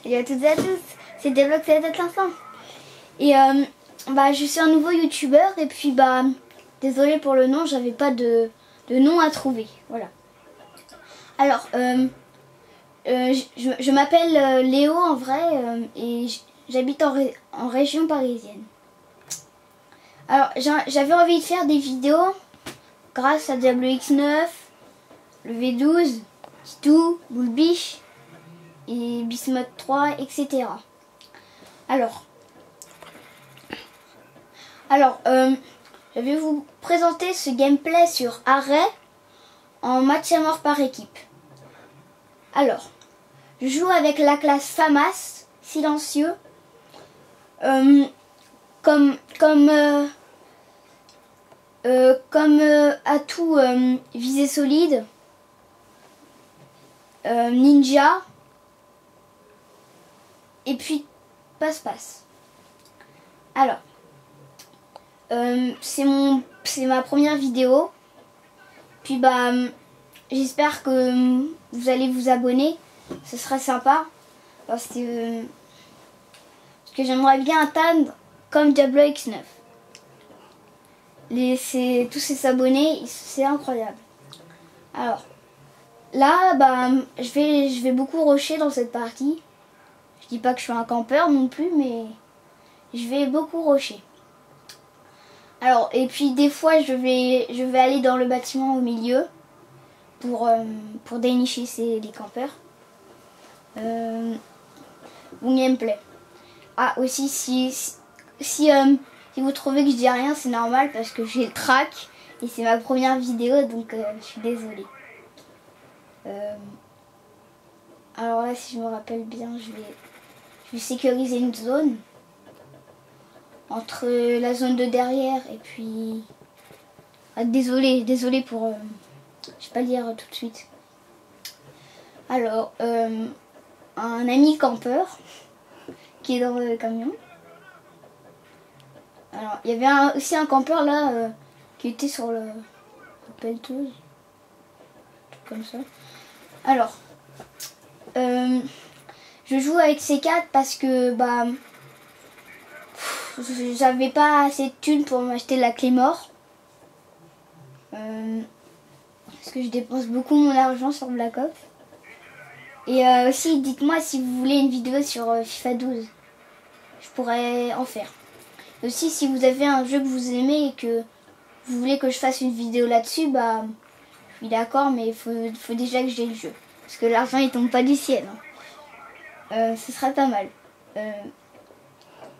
Salut à toutes et à tous, c'est Devlog, c'est la tête l'ensemble. Et je suis un nouveau youtubeur et puis désolé pour le nom, j'avais pas de nom à trouver. Voilà. Alors, je m'appelle Léo en vrai et j'habite en région parisienne. Alors, j'avais envie de faire des vidéos grâce à Diablo X9, le V12, Titou, Bullbiche et Bismuth 3, etc. Alors, je vais vous présenter ce gameplay sur arrêt en match à mort par équipe. Alors, je joue avec la classe FAMAS, silencieux, comme atout visée solide, ninja, et puis passe-passe. Alors, c'est ma première vidéo. Puis j'espère que vous allez vous abonner. Ce sera sympa. Parce que j'aimerais bien atteindre comme Diablo X9. Tous ces abonnés, c'est incroyable. Alors, là, je vais beaucoup rusher dans cette partie. Je dis pas que je suis un campeur non plus, mais je vais beaucoup rusher. Alors, et puis des fois, je vais aller dans le bâtiment au milieu pour dénicher les campeurs. Bon gameplay. Ah, aussi, si vous trouvez que je dis rien, c'est normal parce que j'ai le trac et c'est ma première vidéo, donc je suis désolée. Alors là, si je me rappelle bien, je vais sécuriser une zone entre la zone de derrière et puis... Ah, désolé pour... je vais pas le dire tout de suite. Alors, un ami campeur qui est dans le camion. Alors, il y avait aussi un campeur là qui était sur la pelleteuse. Comme ça. Alors, je joue avec C4 parce que j'avais pas assez de thunes pour m'acheter la clé mort. Parce que je dépense beaucoup mon argent sur Black Ops. Et aussi, dites-moi si vous voulez une vidéo sur FIFA 12. Je pourrais en faire. Aussi, si vous avez un jeu que vous aimez et que vous voulez que je fasse une vidéo là-dessus, je suis d'accord, mais il faut déjà que j'ai le jeu. Parce que l'argent, il tombe pas du ciel. Hein. Ce serait pas mal.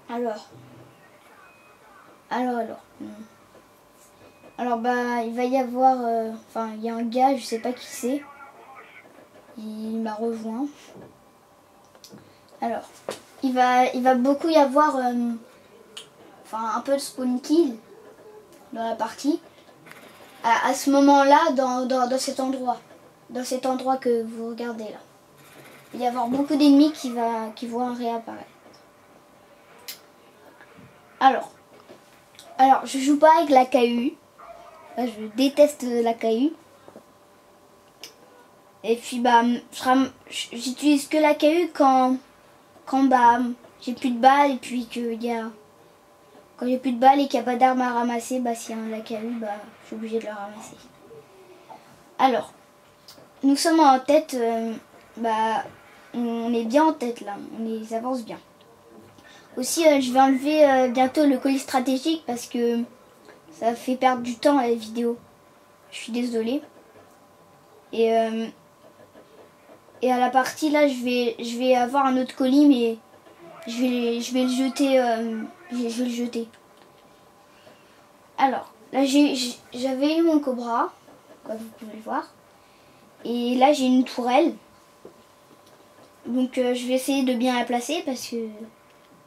Alors, il va y avoir... il y a un gars, je sais pas qui c'est. Il m'a rejoint. Alors, il va beaucoup y avoir... un peu de spawn kill dans la partie. À ce moment-là, dans cet endroit. Dans cet endroit que vous regardez là. Il va y avoir beaucoup d'ennemis qui vont réapparaître. Alors, je joue pas avec la KU. Je déteste la KU. Et puis j'utilise que la KU quand j'ai plus de balles et puis quand j'ai plus de balles et qu'il n'y a pas d'armes à ramasser, s'il y a la KU, je suis obligée de le ramasser. Alors, nous sommes en tête, on est bien en tête là, on avance bien. Aussi, je vais enlever bientôt le colis stratégique parce que ça fait perdre du temps à la vidéo. Je suis désolée. Et à la partie là, je vais avoir un autre colis, mais je vais le jeter. Je vais le jeter. Alors, là j'avais eu mon cobra, comme vous pouvez le voir. Et là j'ai une tourelle. Donc je vais essayer de bien la placer parce que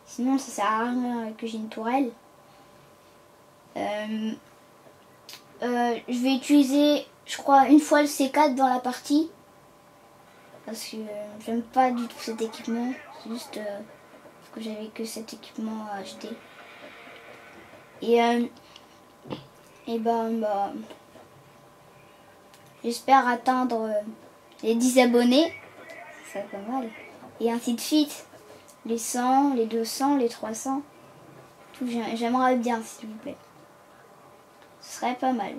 sinon ça sert à rien que j'ai une tourelle. Je vais utiliser, je crois, une fois le C4 dans la partie. Parce que j'aime pas du tout cet équipement. C'est juste parce que j'avais que cet équipement à acheter. Et j'espère atteindre les 10 abonnés. serait pas mal. Et ainsi de suite. Les 100, les 200, les 300. Tout, j'aimerais bien, s'il vous plaît. Ce serait pas mal.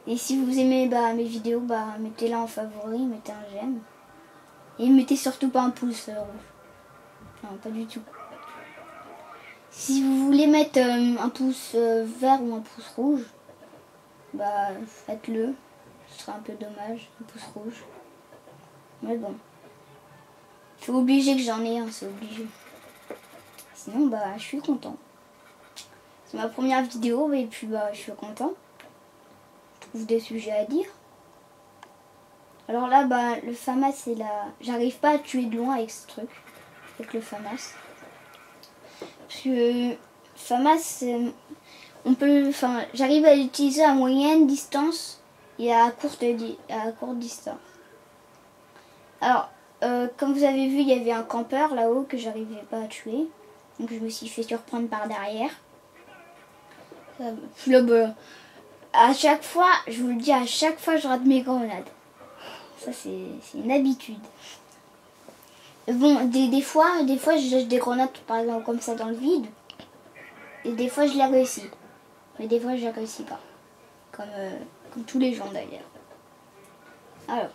Et si vous aimez mes vidéos, mettez-la en favori, mettez un j'aime. Et mettez surtout pas un pouce rouge. Non, pas du tout. Si vous voulez mettre un pouce vert ou un pouce rouge, faites-le. Ce serait un peu dommage, un pouce rouge. Mais bon. C'est obligé que j'en ai un, c'est obligé. Sinon, je suis content. C'est ma première vidéo et puis je suis content. Je trouve des sujets à dire. Alors là, le FAMAS, c'est là. J'arrive pas à tuer de loin avec ce truc. Avec le FAMAS. Parce que FAMAS, j'arrive à l'utiliser à moyenne distance et à courte distance. Alors, comme vous avez vu, il y avait un campeur là-haut que j'arrivais pas à tuer. Donc je me suis fait surprendre par derrière. Là, à chaque fois, je vous le dis, à chaque fois je rate mes grenades. Ça c'est une habitude. Bon, des fois je lâche des grenades par exemple comme ça dans le vide. Et des fois je les réussis. Mais des fois je les réussis pas. Comme tous les gens d'ailleurs. Alors.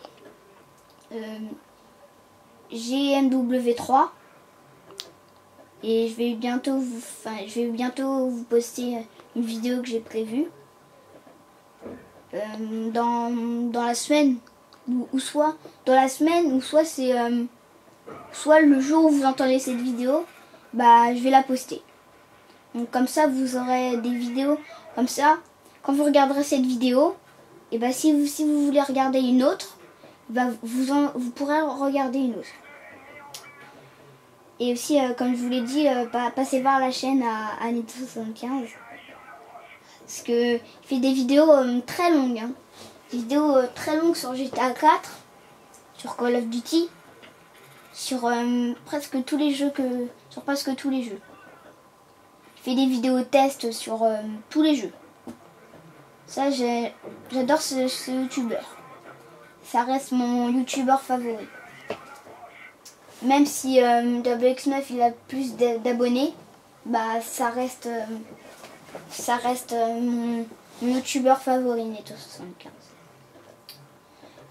GMW3. Et je vais bientôt vous poster une vidéo que j'ai prévue. Dans la semaine. Ou soit dans la semaine, ou soit c'est soit le jour où vous entendez cette vidéo, je vais la poster. Donc comme ça vous aurez des vidéos comme ça. Quand vous regarderez cette vidéo, et si vous voulez regarder une autre, vous pourrez regarder une autre. Et aussi, comme je vous l'ai dit, passez voir la chaîne à Nito75. Parce que il fait des vidéos très longues. Hein. Des vidéos très longues sur GTA 4, sur Call of Duty, sur presque tous les jeux Il fait des vidéos tests sur tous les jeux. Ça, j'adore ce youtubeur. Ça reste mon youtubeur favori. Même si WX9 il a plus d'abonnés, ça reste mon youtubeur favori, Neto75.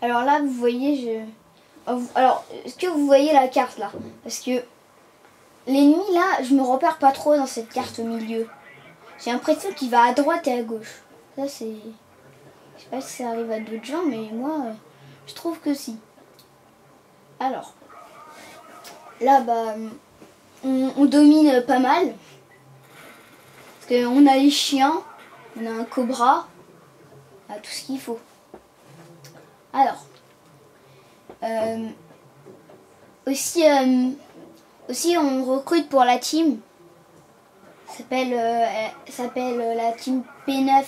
Alors là, vous voyez, alors, est-ce que vous voyez la carte là? Parce que l'ennemi là, je me repère pas trop dans cette carte au milieu. J'ai l'impression qu'il va à droite et à gauche. Ça c'est... Je sais pas si ça arrive à d'autres gens, mais moi, je trouve que si. Alors, là, on domine pas mal. Parce qu'on a les chiens, on a un cobra, on a tout ce qu'il faut. Alors, aussi on recrute pour la team. Ça s'appelle la team P9,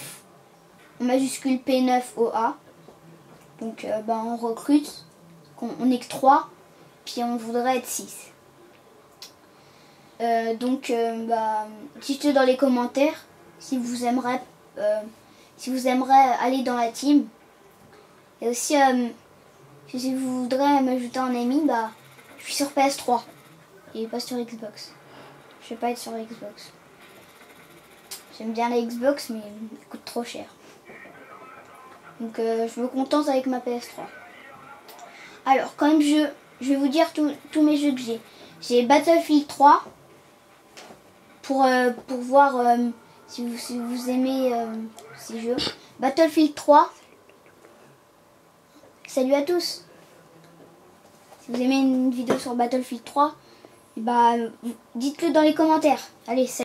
en majuscule P9OA. Donc on recrute, on est que 3, puis on voudrait être 6. Dites-le dans les commentaires si vous aimerez aller dans la team. Et aussi si vous voudrez m'ajouter en ami, je suis sur PS3 et pas sur Xbox. Je vais pas être sur Xbox. J'aime bien la Xbox, mais elle coûte trop cher. Donc je me contente avec ma PS3. Alors, comme jeu, je vais vous dire tous mes jeux que j'ai. J'ai Battlefield 3 pour voir si vous aimez ces jeux. Battlefield 3. Salut à tous. Si vous aimez une vidéo sur Battlefield 3, dites-le dans les commentaires. Allez, salut.